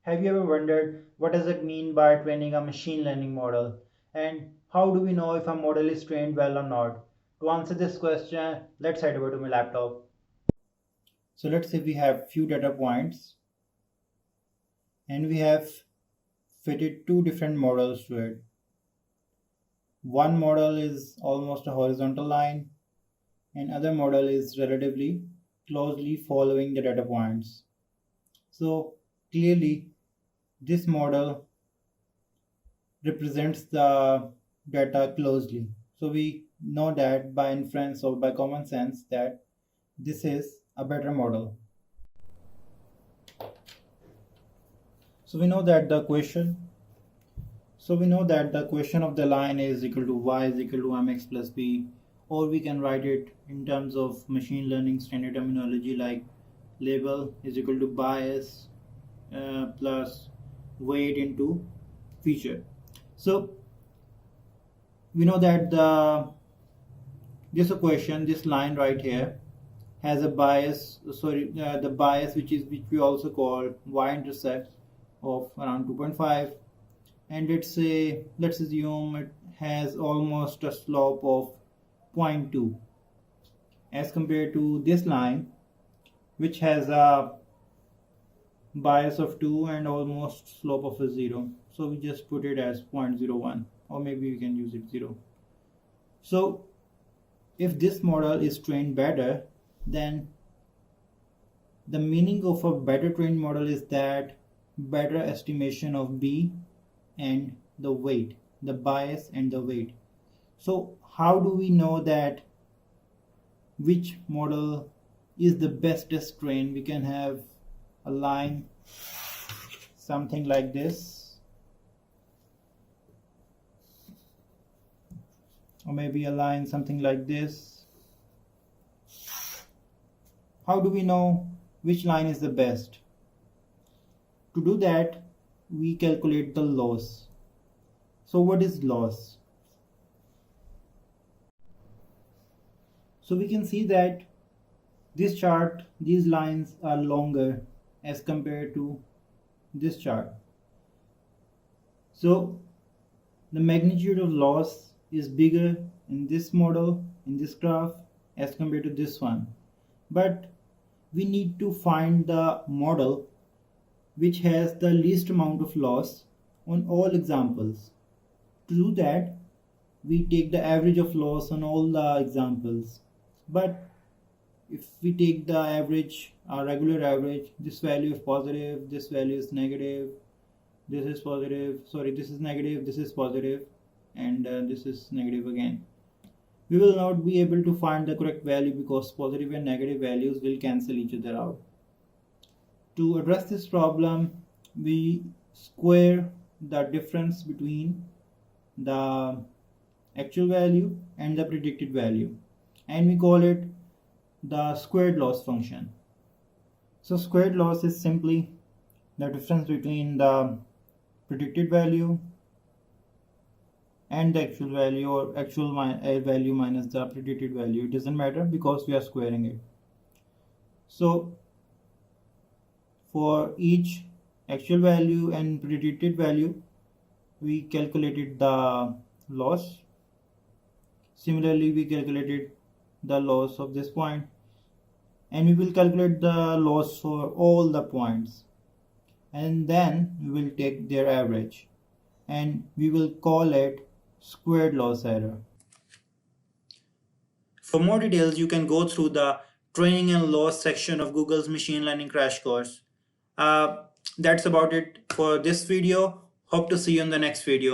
Have you ever wondered what does it mean by training a machine learning model? And how do we know if a model is trained well or not? To answer this question, let's head over to my laptop. So let's say we have few data points and we have fitted two different models to it. One model is almost a horizontal line and other model is relatively closely following the data points. So clearly this model represents the data closely. So we know that by inference or by common sense that this is a better model. So we know that the equation of the line is equal to y is equal to mx plus b, or we can write it in terms of machine learning standard terminology like label is equal to bias plus weight into feature. So we know that this equation, this line right here, has a bias. The bias which we also call y-intercept of around 2.5, and let's assume it has almost a slope of 0.2 as compared to this line which has a bias of 2 and almost slope of a 0. So we just put it as 0.01, or maybe we can use it 0. So if this model is trained better, then the meaning of a better trained model is that better estimation of b and the weight, the bias and the weight. So how do we know that which model is the bestest trained? We can have a line something like this, or maybe a line something like this. How do we know which line is the best? To do that, we calculate the loss. So what is loss? So we can see that this chart, these lines are longer as compared to this chart. So the magnitude of loss is bigger in this model, in this graph, as compared to this one. But we need to find the model which has the least amount of loss on all examples. To do that, we take the average of loss on all the examples. But if we take the average, our regular average, this value is positive, this value is negative, this is positive, this is negative, this is positive, and this is negative again. We will not be able to find the correct value because positive and negative values will cancel each other out. To address this problem, we square the difference between the actual value and the predicted value, and we call it the squared loss function. So squared loss is simply the difference between the predicted value and the actual value, or actual value minus the predicted value. It doesn't matter because we are squaring it. So for each actual value and predicted value, we calculated the loss. Similarly, we calculated the loss of this point, and we will calculate the loss for all the points, and then we will take their average and we will call it squared loss error. For more details, you can go through the training and loss section of Google's machine learning crash course. That's about it for this video. Hope to see you in the next video.